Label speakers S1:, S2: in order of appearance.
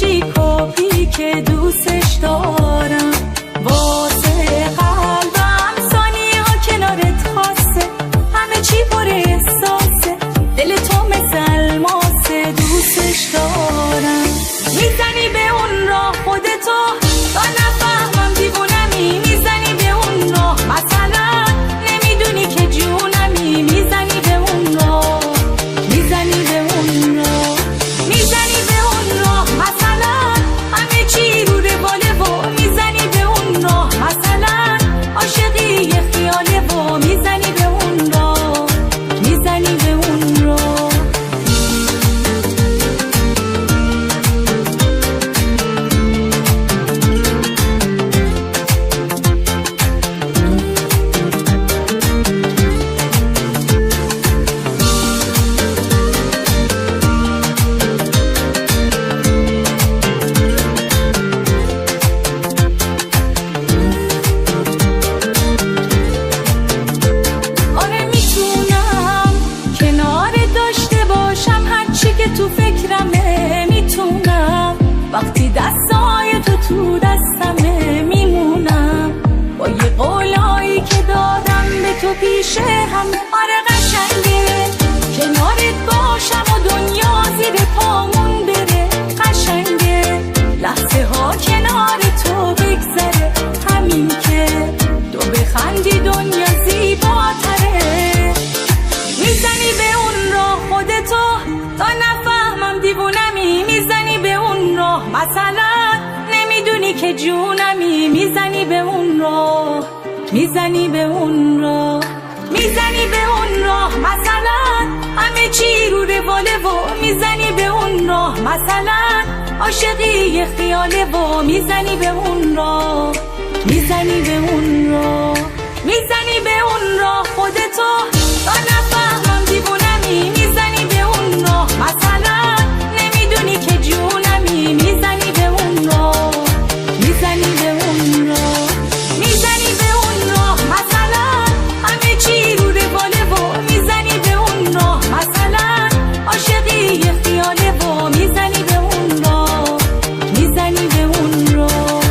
S1: شیکافی که دوستش دارم، واسه قلبم ثانیه ها کنارت خاصه، همه چی پر احساسه، دل تو مثل الماسه، دوستش دارم. میزنی به اون راه خودتو تا نفهمم دیوونمی، میزنی به اون راه مثلا نمیدونی که جونمی، میزنی به اون راه، میزنی به اون راه، میزنی به اون راه مثلا همه چی رو رواله و میزنی به اون راه مثلا عاشقی یه خیاله و میزنی به اون راه، میزنی به اون راه. تو فکرمه میتونم وقتی دستای تو دستمه میمونم، با یه قولایی که دادم به تو پیش همه. آره قشنگه کنارت باشم و دنیا زیر پامون بره، قشنگه لحظه ها کنار تو بگذره، همین که تو بخندی دنیا زیباتره. میزنی به اون راه خودتو تا نفهمم دیوونمی، میزنی به اون راه مثلا نمیدونی که جونمی، میزنی به اون راه، میزنی به اون راه، میزنی به اون راه مثلا همه چی رو رواله و میزنی به اون راه مثلا عاشقی یه خیاله و میزنی به اون راه، میزنی به اون راه، میزنی به اون راه خودتو تا نفهمم دیوونمی، میزنی به اون راه مثلا نمیدونی که جونمی، میزنی به اون راه، میزنی به اون راه، میزنی به اون راه مثلا همه چی رو رواله و میزنی به اون راه مثلا عاشقی یه خیاله و میزنی به اون راه، میزنی به اون راه.